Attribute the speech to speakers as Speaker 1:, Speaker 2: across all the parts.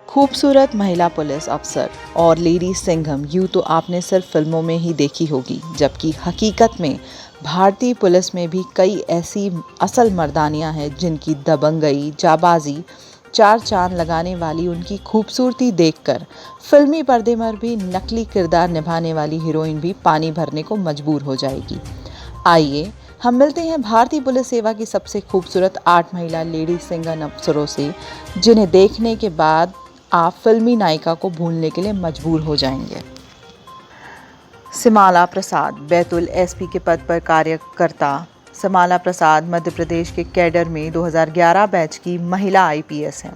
Speaker 1: खूबसूरत महिला पुलिस अफसर और लेडी सिंघम यूँ तो आपने सिर्फ फिल्मों में ही देखी होगी, जबकि हकीकत में भारतीय पुलिस में भी कई ऐसी असल मर्दानियां हैं जिनकी दबंगई, जाबाजी, चार चांद लगाने वाली उनकी खूबसूरती देखकर फिल्मी पर्दे पर भी नकली किरदार निभाने वाली हीरोइन भी पानी भरने को मजबूर हो जाएगी। आइए हम मिलते हैं भारतीय पुलिस सेवा की सबसे खूबसूरत 8 महिला लेडी सिंघम अफसरों से, जिन्हें देखने के बाद आप फिल्मी नायिका को भूलने के लिए मजबूर हो जाएंगे। सिमाला प्रसाद बैतूल एसपी के पद पर कार्यकर्ता। सिमाला प्रसाद मध्य प्रदेश के कैडर में 2011 बैच की महिला आईपीएस हैं।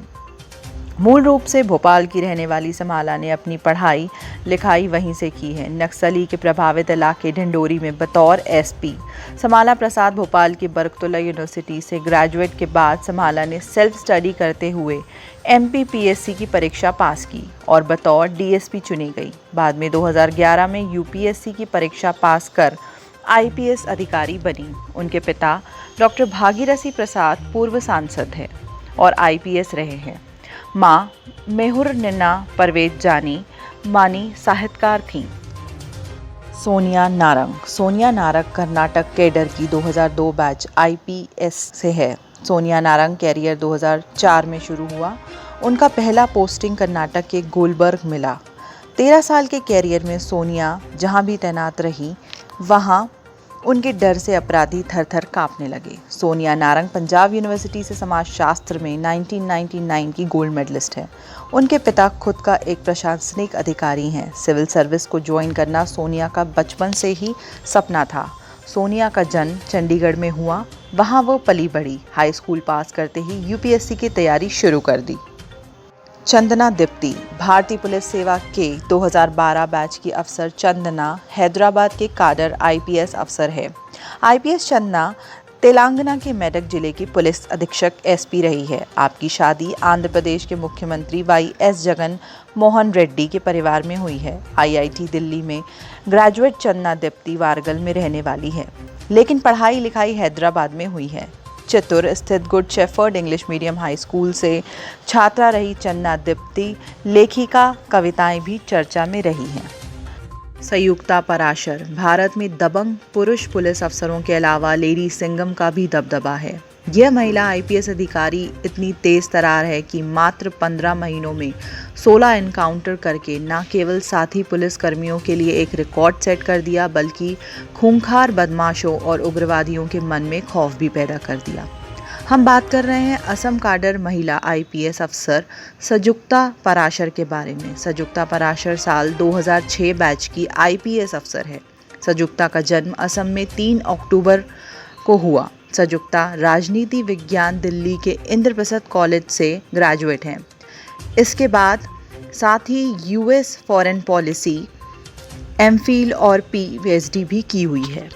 Speaker 1: मूल रूप से भोपाल की रहने वाली सिमाला ने अपनी पढ़ाई लिखाई वहीं से की है। नक्सली के प्रभावित इलाके ढिंडोरी में बतौर एसपी सिमाला प्रसाद भोपाल की बरकतुल्ला यूनिवर्सिटी से ग्रेजुएट के बाद सिमाला ने सेल्फ स्टडी करते हुए एमपीपीएससी की परीक्षा पास की और बतौर डीएसपी चुनी गई। बाद में 2011 में यूपीएससी की परीक्षा पास कर आईपीएस अधिकारी बनी। उनके पिता डॉक्टर भागीरथी प्रसाद पूर्व सांसद हैं और आईपीएस रहे हैं। माँ मेहुर निन्ना परवेज जानी मानी साहित्यकार थीं। सोनिया नारंग कर्नाटक कैडर की 2002 बैच आईपीएस से है। सोनिया नारंग कैरियर 2004 में शुरू हुआ। उनका पहला पोस्टिंग कर्नाटक के गुलबर्ग मिला। 13 साल के कैरियर में सोनिया जहां भी तैनात रही, वहां उनके डर से अपराधी थर थर कांपने लगे। सोनिया नारंग पंजाब यूनिवर्सिटी से समाजशास्त्र में 1999 की गोल्ड मेडलिस्ट है। उनके पिता खुद का एक प्रशासनिक अधिकारी हैं। सिविल सर्विस को ज्वाइन करना सोनिया का बचपन से ही सपना था। सोनिया का जन्म चंडीगढ़ में हुआ, वहां वो पली बढ़ी। हाई स्कूल पास करते ही यूपीएससी की तैयारी शुरू कर दी। चंदना दीप्ति भारतीय पुलिस सेवा के 2012 बैच की अफसर चंदना हैदराबाद के काडर आईपीएस अफसर है। आईपीएस चंदना तेलंगाना के मेदक जिले की पुलिस अधीक्षक एसपी रही है। आपकी शादी आंध्र प्रदेश के मुख्यमंत्री वाईएस जगन मोहन रेड्डी के परिवार में हुई है। आईआईटी दिल्ली में ग्रेजुएट चंदना दीप्ति वारगल में रहने वाली है, लेकिन पढ़ाई लिखाई हैदराबाद में हुई है। चित्तूर स्थित good shepherd English medium high school से छात्रा रही चंदना दीप्ति लेखिका, कविताएं भी चर्चा में रही हैं। संयुक्ता पराशर भारत में दबंग पुरुष पुलिस अफसरों के अलावा लेडी सिंघम का भी दबदबा है। यह महिला आईपीएस अधिकारी इतनी तेज तरार है कि मात्र 15 महीनों में 16 एनकाउंटर करके न केवल साथी पुलिस कर्मियों के लिए एक रिकॉर्ड सेट कर दिया, बल्कि खूंखार बदमाशों और उग्रवादियों के मन में खौफ भी पैदा कर दिया। हम बात कर रहे हैं असम काडर महिला आईपीएस अफसर संयुक्ता पराशर के बारे में। संयुक्ता पराशर साल 2006 बैच की आईपीएस अफसर है। संयुक्ता का जन्म असम में 3 अक्टूबर को हुआ। संयुक्ता राजनीति विज्ञान दिल्ली के इंद्रप्रस्थ कॉलेज से ग्रेजुएट हैं। इसके बाद साथ ही यूएस फॉरेन पॉलिसी एमफिल और पीएचडी भी की हुई है।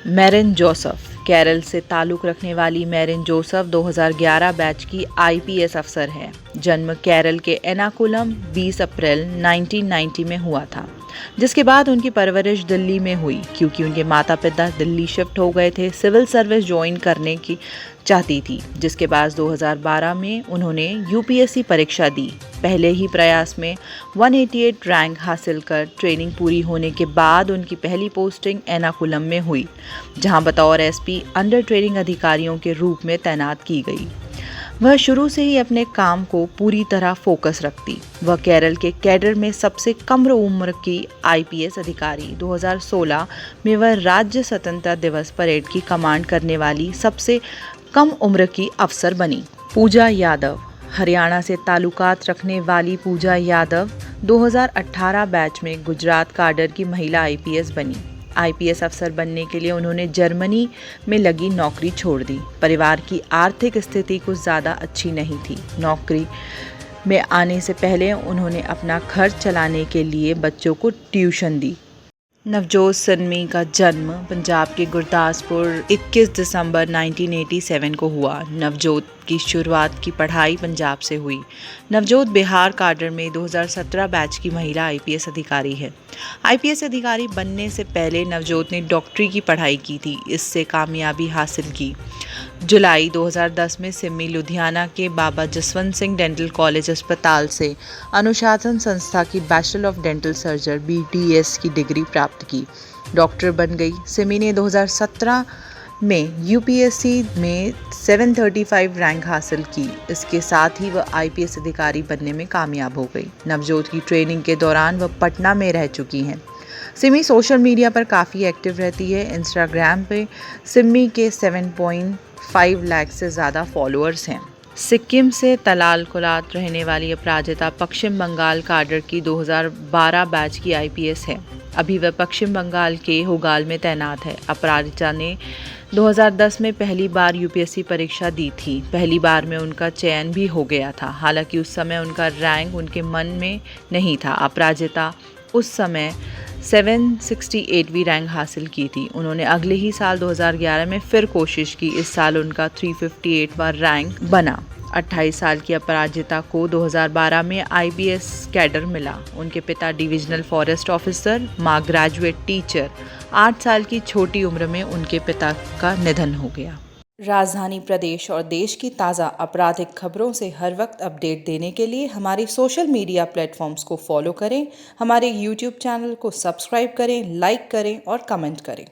Speaker 1: मैरिन जोसेफ केरल से ताल्लुक़ रखने वाली मैरिन जोसेफ 2011 बैच की आईपीएस अफसर है। जन्म केरल के एर्नाकुलम 20 अप्रैल 1990 में हुआ था, जिसके बाद उनकी परवरिश दिल्ली में हुई क्योंकि उनके माता पिता दिल्ली शिफ्ट हो गए थे। सिविल सर्विस ज्वाइन करने की चाहती थी, जिसके बाद 2012 में उन्होंने यूपीएससी परीक्षा दी। पहले ही प्रयास में 188 रैंक हासिल कर ट्रेनिंग पूरी होने के बाद उनकी पहली पोस्टिंग एर्नाकुलम में हुई, जहां बतौर एसपी अंडर ट्रेनिंग अधिकारियों के रूप में तैनात की गई। वह शुरू से ही अपने काम को पूरी तरह फोकस रखती। वह केरल के कैडर में सबसे कम उम्र की आईपीएस अधिकारी। 2016 में वह राज्य स्वतंत्रता दिवस परेड की कमांड करने वाली सबसे कम उम्र की अफसर बनी। पूजा यादव हरियाणा से ताल्लुकात रखने वाली पूजा यादव 2018 बैच में गुजरात काडर की महिला आईपीएस बनी। आईपीएस अफसर बनने के लिए उन्होंने जर्मनी में लगी नौकरी छोड़ दी। परिवार की आर्थिक स्थिति कुछ ज़्यादा अच्छी नहीं थी। नौकरी में आने से पहले उन्होंने अपना खर्च चलाने के लिए बच्चों को ट्यूशन दी। नवजोत सिन्हा का जन्म पंजाब के गुरदासपुर 21 दिसंबर 1987 को हुआ। नवजोत की शुरुआत की पढ़ाई पंजाब से हुई। नवजोत बिहार काडर में 2017 बैच की महिला आईपीएस अधिकारी है। आईपीएस अधिकारी बनने से पहले नवजोत ने डॉक्टरी की पढ़ाई की थी, इससे कामयाबी हासिल की। जुलाई 2010 में सिमी लुधियाना के बाबा जसवंत सिंह डेंटल कॉलेज अस्पताल से अनुशासन संस्था की bachelor of dental surgery BDS की डिग्री प्राप्त की। डॉक्टर बन गई। सिमी ने 2017 में UPSC में 735 रैंक हासिल की। इसके साथ ही वह IPS अधिकारी बनने में कामयाब हो गई। नवजोत की ट्रेनिंग के दौरान वह पटना में रह चुकी हैं। सिमी सोशल मीडिया पर काफ़ी एक्टिव रहती है। इंस्टाग्राम पे सिमी के 7.5 लाख से ज़्यादा फॉलोअर्स हैं। सिक्किम से तलाल कुलात रहने वाली अपराजिता पश्चिम बंगाल काडर की 2012 बैच की IPS है। अभी वह पश्चिम बंगाल के होगाल में तैनात है। अपराजिता ने 2010 में पहली बार UPSC परीक्षा दी थी। पहली बार में उनका चयन भी हो गया था। हालांकि उस समय उनका रैंक उनके मन में नहीं था। अपराजिता उस समय 768वीं रैंक हासिल की थी। उन्होंने अगले ही साल 2011 में फिर कोशिश की। इस साल उनका 358वां रैंक बना। 28 साल की अपराजिता को 2012 में IPS कैडर मिला। उनके पिता डिविजनल फॉरेस्ट ऑफिसर, मां ग्रेजुएट टीचर। 8 साल की छोटी उम्र में उनके पिता का निधन हो गया। राजधानी प्रदेश और देश की ताज़ा आपराधिक खबरों से हर वक्त अपडेट देने के लिए हमारी सोशल मीडिया प्लेटफॉर्म्स को फॉलो करें, हमारे YouTube चैनल को सब्सक्राइब करें, लाइक करें और कमेंट करें।